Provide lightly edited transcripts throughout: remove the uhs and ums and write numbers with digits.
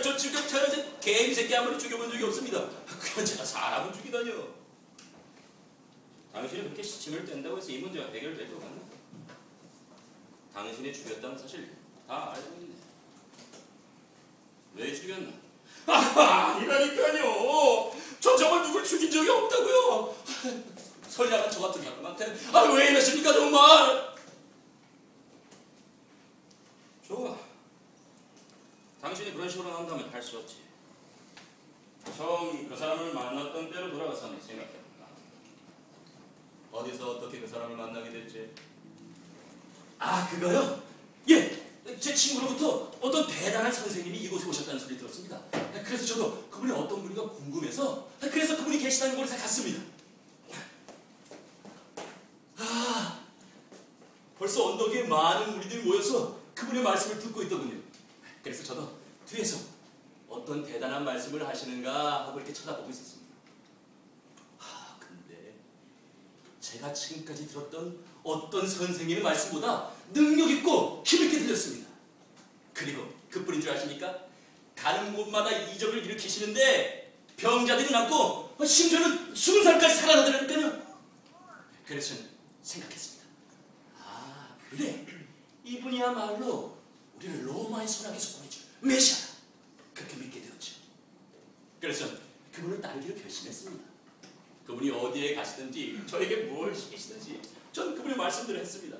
저 지금 태어나서 개미 새끼 한 마리 죽여본 적이 없습니다. 그냥 제가 사람을 죽이다니요. 당신이 그렇게 시침을 뗀다고 해서 이 문제가 해결될 것 같나? 당신이 죽였다는 사실 다 알고 있네. 왜 죽였나? 아니라니까요. 저 정말 누굴 죽인 적이 없다고요. 선량한 저 같은 사람한테 왜 이러십니까 정말. 좋아. 당신이 그런 식으로 한다면 할 수 없지. 처음 그 사람을 만났던 때로 돌아가서 한번 생각해볼까. 어디서 어떻게 그 사람을 만나게 됐지? 그거요? 예! 제 친구로부터 어떤 대단한 선생님이 이곳에 오셨다는 소리 들었습니다. 그래서 저도 그분이 어떤 분인가 궁금해서 그래서 그분이 계시다는 곳에 갔습니다. 벌써 언덕 위에 많은 무리들이 모여서 그분의 말씀을 듣고 있더군요. 그래서 저도 뒤에서 어떤 대단한 말씀을 하시는가 하고 이렇게 쳐다보고 있었습니다. 근데 제가 지금까지 들었던 어떤 선생님의 말씀보다 능력 있고 힘있게 들렸습니다. 그리고 그뿐인 줄 아십니까? 가는 곳마다 이적을 일으키시는데 병자들이 낫고 심지어는 20살까지 살아나더라니까요. 그래서 저는 생각했습니다. 그래, 이분이야말로 우리를 로마의 손아귀에서 구해줄 메시아다. 그렇게 믿게 되었죠. 그래서 그분을 따르기로 결심했습니다. 그분이 어디에 가시든지 저에게 뭘 시키시든지 전 그분의 말씀대로 했습니다.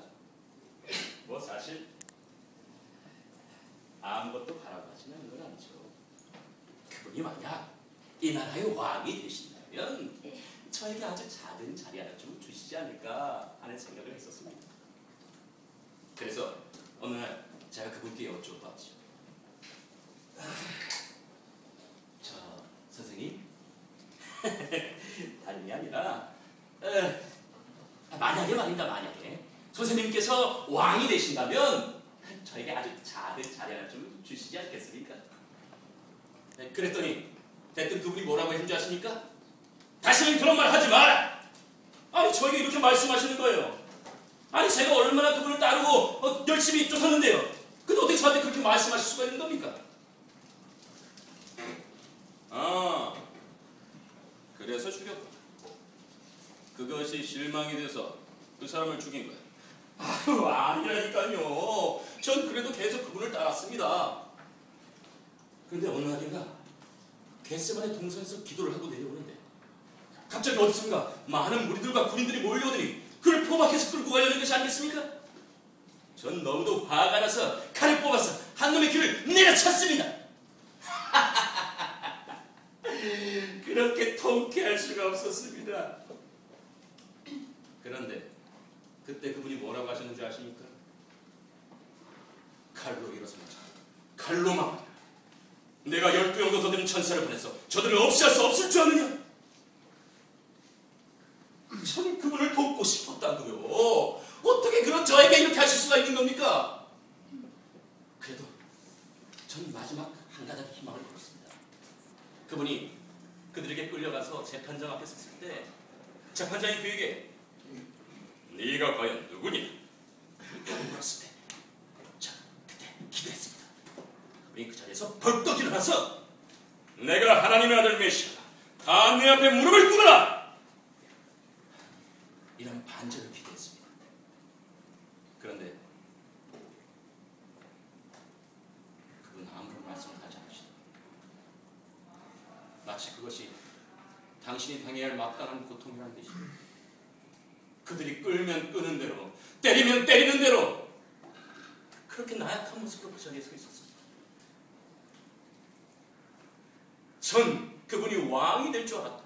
뭐 사실 아무것도 바라고 하시는 건 아니죠. 그분이 만약 이 나라의 왕이 되신다면 저에게 아주 작은 자리 하나 좀 주시지 않을까 하는 생각을 했었습니다. 그래서 어느 날 제가 그분께 여쭤봤죠. 저 선생님, 다른 게 아니라 만약에 말입니다. 만약에 선생님께서 왕이 되신다면 저에게 아주 작은 자리 하나 좀 주시지 않겠습니까? 그랬더니 대뜸 그분이 뭐라고 했는지 아십니까? 다시는 그런 말 하지 마라! 아니 저에게 이렇게 말씀하시는 거예요. 아니 제가 얼마나 그분을 따르고 열심히 쫓았는데요. 근데 어떻게 저한테 그렇게 말씀하실 수가 있는 겁니까? 그래서 죽였고 그것이 실망이 돼서 그 사람을 죽인 거야. 아니라니까요. 전 그래도 계속 그분을 따랐습니다. 그런데 어느 날인가 겟세마네 동산에서 기도를 하고 내려오는데 갑자기 어디선가 많은 무리들과 군인들이 몰려오더니 그를 포박해서 끌고 가려는 것이 아니겠습니까? 전 너무도 화가 나서 칼을 뽑아서 한 놈의 귀를 내려쳤습니다. 그렇게 통쾌할 수가 없었습니다. 그런데 그때 그분이 뭐라고 하셨는지 아십니까? 칼로 일어서자 칼로 막아라. 내가 12영도 더 되는 천사를 보내서 저들을 없애할 수 없을 줄 아느냐? 저는 그분을 돕고 싶었다고요. 어떻게 그런 저에게 이렇게 하실 수가 있는 겁니까? 그래도 전 마지막 한 가닥 희망을 걸었습니다. 그분이 그들에게 끌려가서 재판장 앞에 섰을 때 재판장이 그에게 네가 과연 누구니? 라고 물었을 때 저 그때 기도했습니다. 그분이 그 자리에서 벌떡 일어나서 내가 하나님의 아들 메시아다. 다 내 앞에 무릎을 꿇어라. 이런 반절을 기도했습니다. 그런데 그분 아무런 말씀을 하지 않으시더라고요. 마치 그것이 당신이 당해야 할 마땅한 고통이라는 듯이 그들이 끌면 끄는 대로 때리면 때리는 대로 그렇게 나약한 모습으로 그 자리에 서 있었습니다. 전 그분이 왕이 될 줄 알았다.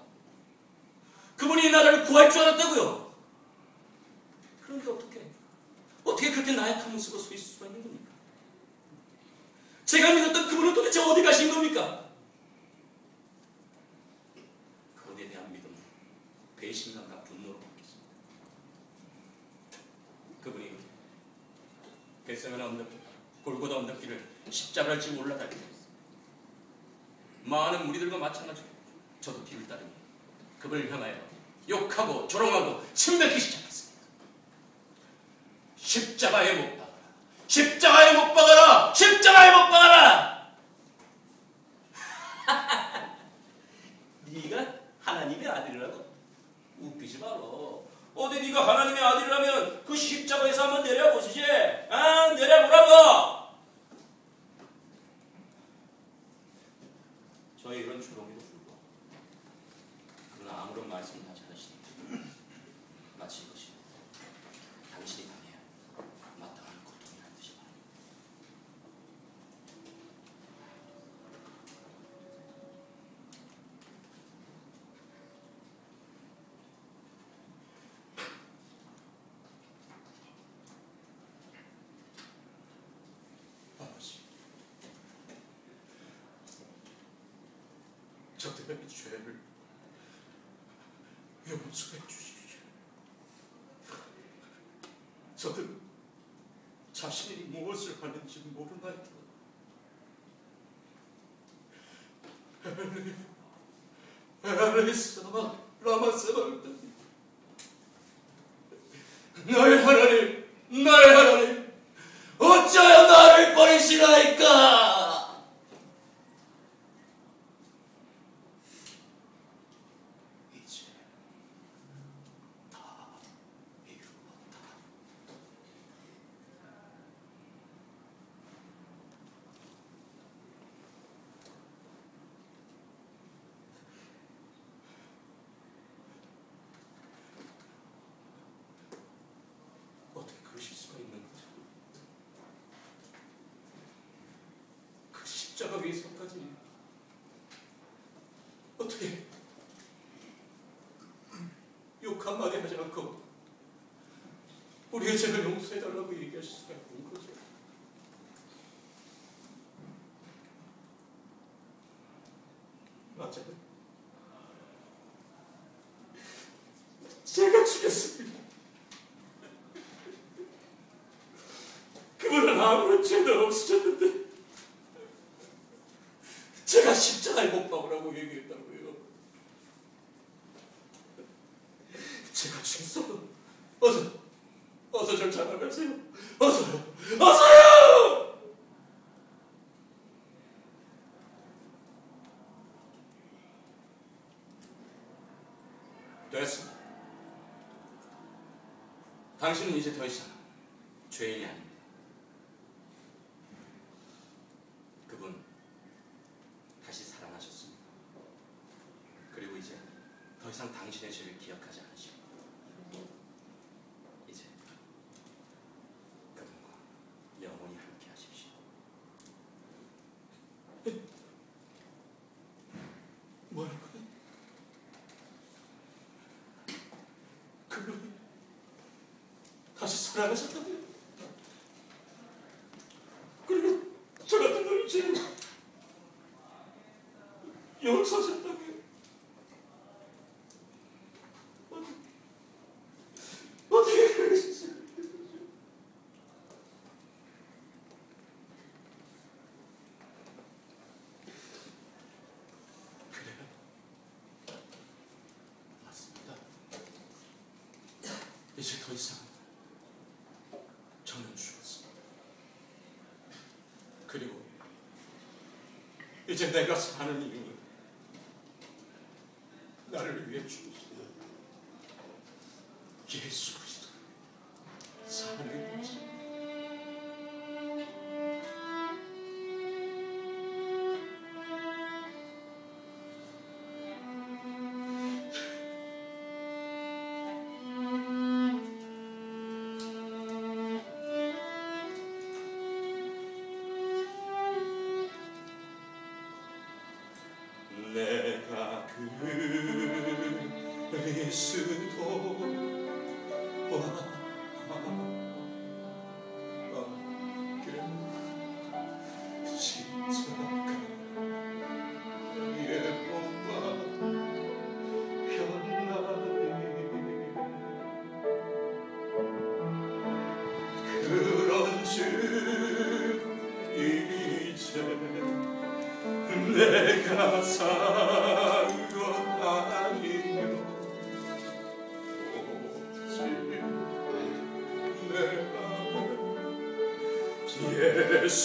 그분이 이 나라를 구할 줄 알았다고요. 그런데 어떻게 그렇게 나약한 모습으로 서 있을 수가 있는 겁니까? 제가 믿었던 그분은 도대체 어디 가신 겁니까? 그분에 대한 믿음은 배신감과 분노로 바뀌었습니다. 그분이 겟세마네 언덕길, 골고다 언덕길을 십자가를 지고 올라다니고 있습니다. 많은 무리들과 마찬가지로 저도 뒤를 따르니 그분을 향하여 욕하고 조롱하고 침뱉기 시작했습니다. 십자가에 못 박아라! 십자가에 못 박아라! 십자가에 못 박아라! 울지 마라. 어디 네가 하나님의 아들이라면 그 십자가에서 한번 내려보시지. 아, 내려보라고. 저의 이런 조롱에도 불구하고 그러나 아무런 말씀을 하지 않으시니 마치 이것이 당신이 당해야 마땅한 고통이라는 듯이 말합니다. 아버지, 저들의 죄를 용서해 주십시오. 저들은 자신이 무엇을 하는지 모르나이다. 엘리사마 라마세바르다니, 나의 하나님, 나의 하나님, 어찌하여 나를 버리시나이까? 이제 다 이루었다. 어떻게 그러실 수가 있는 거죠? 그 십자가 위에서까지 어떻게 욕 한마디 하지 않고 우리의 죄를 용서해달라고 얘기하실 수가 있는 거죠? 맞아요. 제가 죽였습니다. 그분은 아무런 죄도 없으셨는데 제가 십자가에 못 박으라고 얘기했다고요. 제가 죽였어. 어서 절 잡아가세요. 어서요. 됐습니다. 당신은 이제 더 이상 죄인이 아닙니다. 그분 다시 살아나셨습니다. 그리고 이제 더 이상 당신의 죄를 기억하지 않으십니다. 이제 그분과 영원히 함께 하십시오. 뭐라고요? 그분이 다시 살아나셨다고요? 그리고 저 같은 놈의 죄를 용서하셨다고요? 어떻게 그러셨어요? 그래요. 맞습니다. 이제 더 이상 저는 죽었습니다. 그리고 이제 내가 사는 이유는 나를 위해 죽으신 예수 그리스도 사는 것이. 내가 그리스도와 내가 산 것 아니요 오직 내 안에 예수